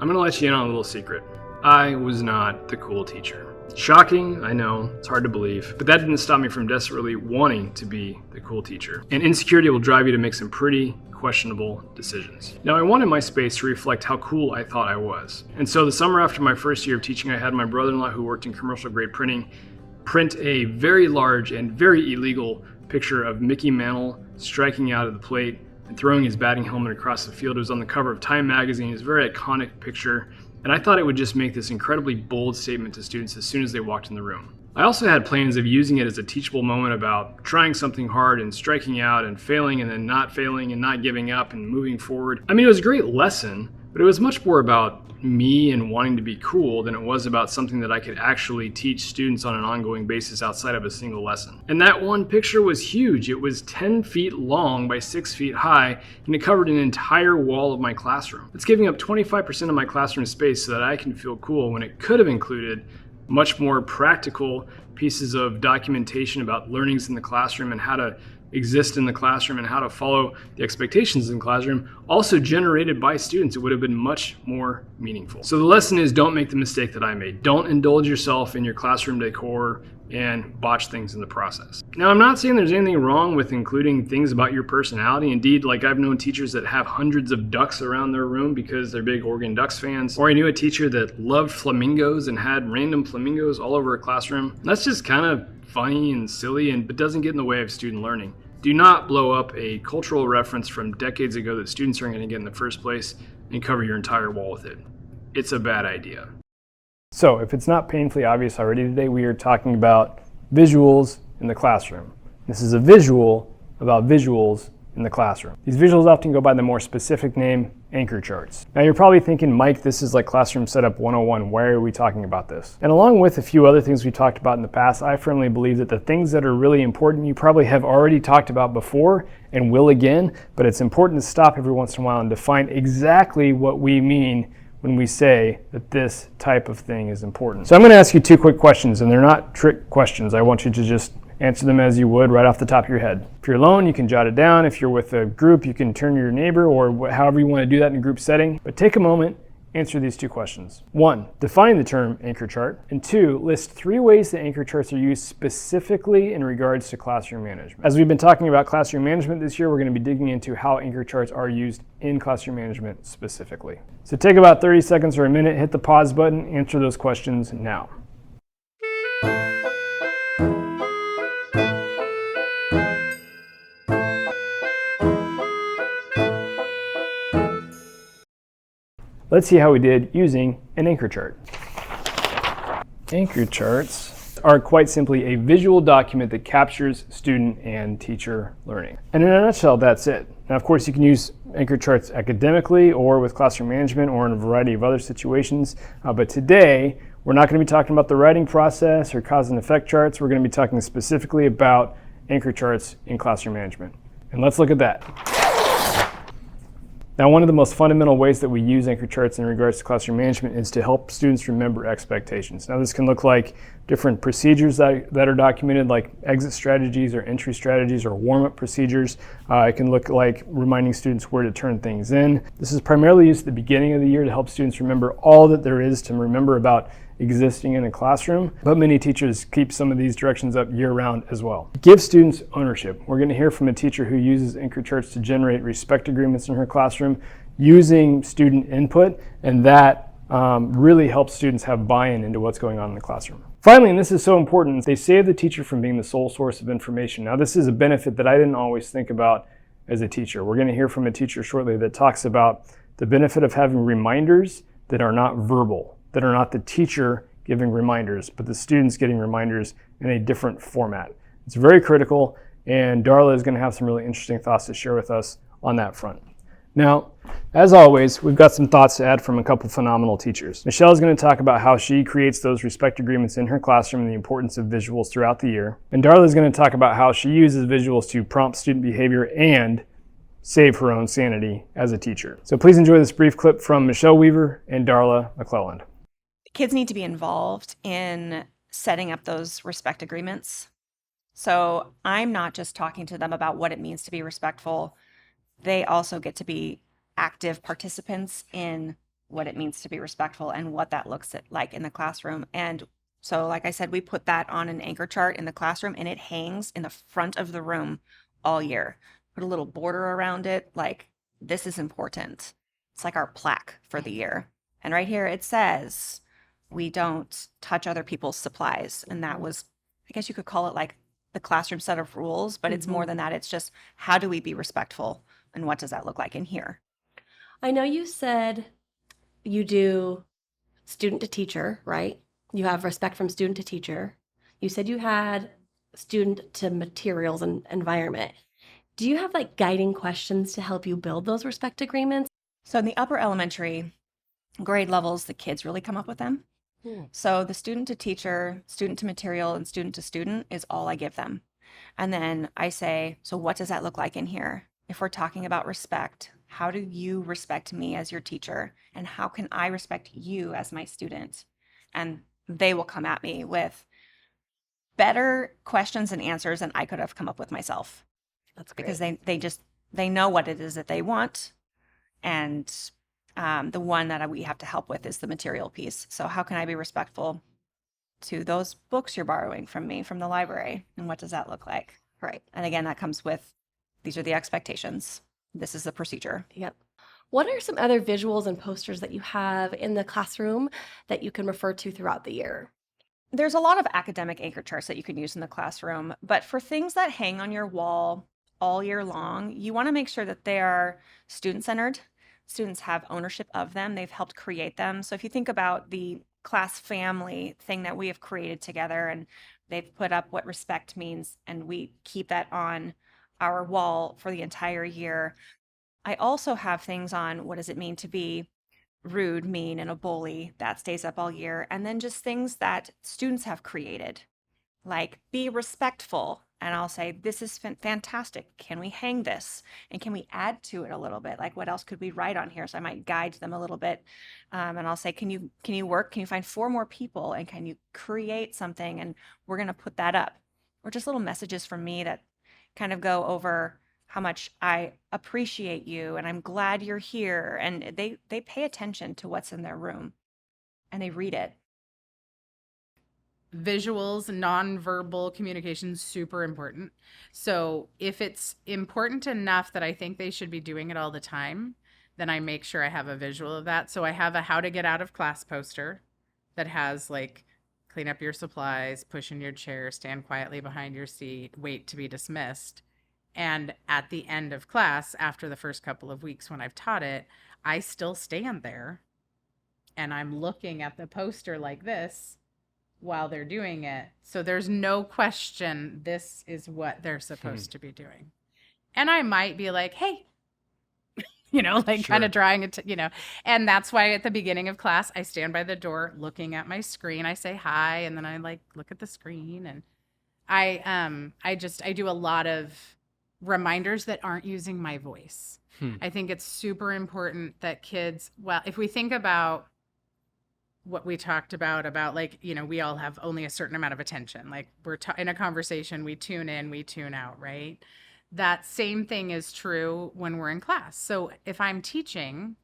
I'm gonna let you in on a little secret. I was not the cool teacher. Shocking, I know, it's hard to believe, but that didn't stop me from desperately wanting to be the cool teacher. And insecurity will drive you to make some pretty questionable decisions. Now, I wanted my space to reflect how cool I thought I was. And so the summer after my first year of teaching, I had my brother-in-law, who worked in commercial grade printing, print a very large and very illegal picture of Mickey Mantle striking out of the plate and throwing his batting helmet across the field. It was on the cover of Time magazine. It was a very iconic picture, and I thought it would just make this incredibly bold statement to students as soon as they walked in the room. I also had plans of using it as a teachable moment about trying something hard and striking out and failing and then not failing and not giving up and moving forward. I mean, it was a great lesson, but it was much more about me and wanting to be cool than it was about something that I could actually teach students on an ongoing basis outside of a single lesson. And that one picture was huge. It was 10 feet long by 6 feet high, and it covered an entire wall of my classroom. It's giving up 25% of my classroom space so that I can feel cool, when it could have included much more practical pieces of documentation about learnings in the classroom and how to exist in the classroom and how to follow the expectations in the classroom, also generated by students. It would have been much more meaningful. So the lesson is, don't make the mistake that I made. Don't indulge yourself in your classroom decor and botch things in the process. Now, I'm not saying there's anything wrong with including things about your personality. Indeed, like, I've known teachers that have hundreds of ducks around their room because they're big Oregon Ducks fans. Or I knew a teacher that loved flamingos and had random flamingos all over her classroom. That's just kind of funny and silly, but doesn't get in the way of student learning. Do not blow up a cultural reference from decades ago that students aren't going to get in the first place and cover your entire wall with it. It's a bad idea. So, if it's not painfully obvious already, today we are talking about visuals in the classroom. This is a visual about visuals in the classroom. These visuals often go by the more specific name, anchor charts. Now, you're probably thinking, Mike, this is like Classroom Setup 101. Why are we talking about this? And along with a few other things we've talked about in the past, I firmly believe that the things that are really important you probably have already talked about before and will again, but it's important to stop every once in a while and define exactly what we mean when we say that this type of thing is important. So I'm going to ask you two quick questions, and they're not trick questions. I want you to just answer them as you would right off the top of your head. If you're alone, you can jot it down. If you're with a group, you can turn to your neighbor, or however you want to do that in a group setting. But take a moment, answer these two questions. 1, define the term anchor chart. And 2, list 3 ways that anchor charts are used specifically in regards to classroom management. As we've been talking about classroom management this year, we're going to be digging into how anchor charts are used in classroom management specifically. So take about 30 seconds or a minute, hit the pause button, answer those questions now. Let's see how we did using an anchor chart. Anchor charts are quite simply a visual document that captures student and teacher learning. And in a nutshell, that's it. Now, of course, you can use anchor charts academically or with classroom management or in a variety of other situations. But today, we're not going to be talking about the writing process or cause and effect charts. We're going to be talking specifically about anchor charts in classroom management. And let's look at that. Now, one of the most fundamental ways that we use anchor charts in regards to classroom management is to help students remember expectations. Now, this can look like different procedures that are documented, like exit strategies or entry strategies or warm-up procedures. It can look like reminding students where to turn things in. This is primarily used at the beginning of the year to help students remember all that there is to remember about existing in a classroom, but many teachers keep some of these directions up year-round as well. Give students ownership. We're going to hear from a teacher who uses anchor charts to generate respect agreements in her classroom using student input, and that really helps students have buy-in into what's going on in the classroom. Finally, and this is so important, they save the teacher from being the sole source of information. Now, this is a benefit that I didn't always think about as a teacher. We're going to hear from a teacher shortly that talks about the benefit of having reminders that are not verbal, that are not the teacher giving reminders, but the students getting reminders in a different format. It's very critical, and Darla is going to have some really interesting thoughts to share with us on that front. Now, as always, we've got some thoughts to add from a couple phenomenal teachers. Michelle is going to talk about how she creates those respect agreements in her classroom and the importance of visuals throughout the year. And Darla is going to talk about how she uses visuals to prompt student behavior and save her own sanity as a teacher. So please enjoy this brief clip from Michelle Weaver and Darla McClelland. Kids need to be involved in setting up those respect agreements. So I'm not just talking to them about what it means to be respectful. They also get to be active participants in what it means to be respectful and what that looks like in the classroom. And so, like I said, we put that on an anchor chart in the classroom, and it hangs in the front of the room all year. Put a little border around it, like this is important. It's like our plaque for the year. And right here it says, we don't touch other people's supplies. And that was, I guess you could call it like the classroom set of rules, but it's more than that. It's just, how do we be respectful? And what does that look like in here? I know you said you do student to teacher, right? You have respect from student to teacher. You said you had student to materials and environment. Do you have like guiding questions to help you build those respect agreements? So in the upper elementary grade levels, the kids really come up with them. So the student to teacher, student to material, and student to student is all I give them. And then I say, so what does that look like in here? If we're talking about respect, how do you respect me as your teacher? And how can I respect you as my student? And they will come at me with better questions and answers than I could have come up with myself. That's great. Because they know what it is that they want. And the one that we have to help with is the material piece. So how can I be respectful to those books you're borrowing from me from the library? And what does that look like? Right. And again, that comes with, these are the expectations. This is the procedure. Yep. What are some other visuals and posters that you have in the classroom that you can refer to throughout the year? There's a lot of academic anchor charts that you can use in the classroom, but for things that hang on your wall all year long, you want to make sure that they are student-centered. Students have ownership of them. They've helped create them. So if you think about the class family thing that we have created together, and they've put up what respect means, and we keep that on our wall for the entire year. I also have things on what does it mean to be rude, mean, and a bully. That stays up all year. And then just things that students have created, like be respectful. And I'll say, this is fantastic. Can we hang this? And can we add to it a little bit? Like, what else could we write on here? So I might guide them a little bit. And I'll say, can you work? Can you find 4 more people? And can you create something? And we're going to put that up. Or just little messages from me that kind of go over how much I appreciate you and I'm glad you're here. And they pay attention to what's in their room and they read it. Visuals, nonverbal communication, super important. So if it's important enough that I think they should be doing it all the time, then I make sure I have a visual of that. So I have a how to get out of class poster that has like, clean up your supplies, push in your chair, stand quietly behind your seat, wait to be dismissed. And at the end of class, after the first couple of weeks when I've taught it, I still stand there and I'm looking at the poster like this while they're doing it. So there's no question this is what they're supposed to be doing. And I might be like, hey, kind of drawing it, and that's why at the beginning of class, I stand by the door looking at my screen. I say hi, and then I look at the screen, and I do a lot of reminders that aren't using my voice. I think it's super important that kids, if we think about what we talked about we all have only a certain amount of attention. Like we're in a conversation, we tune in, we tune out, right? That same thing is true when we're in class. So if I'm teaching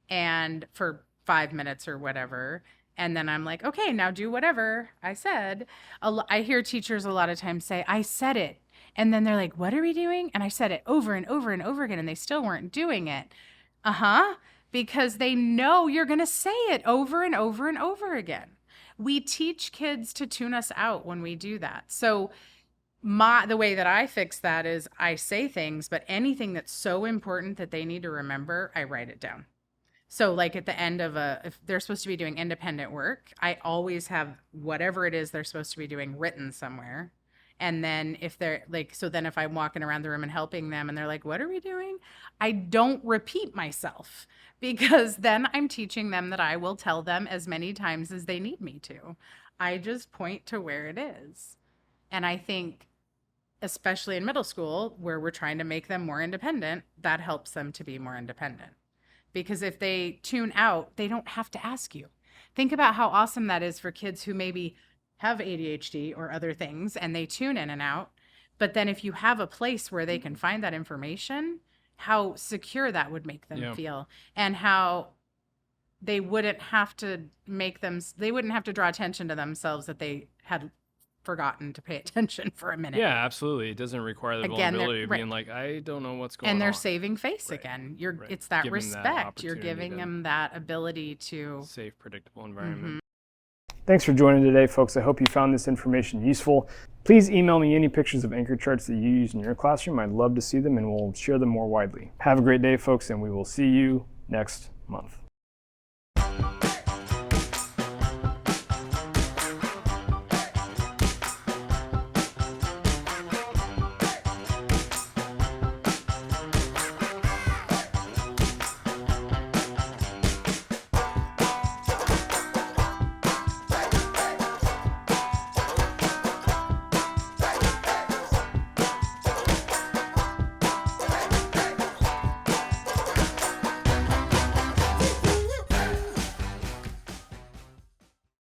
and for 5 minutes or whatever, and then I'm like, okay, now do whatever I said. I hear teachers a lot of times say, I said it. And then they're like, what are we doing? And I said it over and over and over again, and they still weren't doing it. Because they know you're going to say it over and over and over again. We teach kids to tune us out when we do that. So the way that I fix that is I say things, but anything that's so important that they need to remember, I write it down. So like at the end of if they're supposed to be doing independent work, I always have whatever it is they're supposed to be doing written somewhere. And then if they're then if I'm walking around the room and helping them and they're like, what are we doing? I don't repeat myself, because then I'm teaching them that I will tell them as many times as they need me to. I just point to where it is. And I think, especially in middle school, where we're trying to make them more independent, that helps them to be more independent. Because if they tune out, they don't have to ask you. Think about how awesome that is for kids who maybe have ADHD or other things and they tune in and out. But then if you have a place where they can find that information, how secure that would make them feel, and how they wouldn't have to draw attention to themselves that they had forgotten to pay attention for a minute. Yeah, absolutely. It doesn't require the Again, vulnerability of right. being like, I don't know what's going on. And they're saving face Right. again. Right. It's that Give 'em that respect. You're opportunity giving to- them that ability to. Safe, predictable environment. Mhm. Thanks for joining today, folks. I hope you found this information useful. Please email me any pictures of anchor charts that you use in your classroom. I'd love to see them, and we'll share them more widely. Have a great day, folks, and we will see you next month.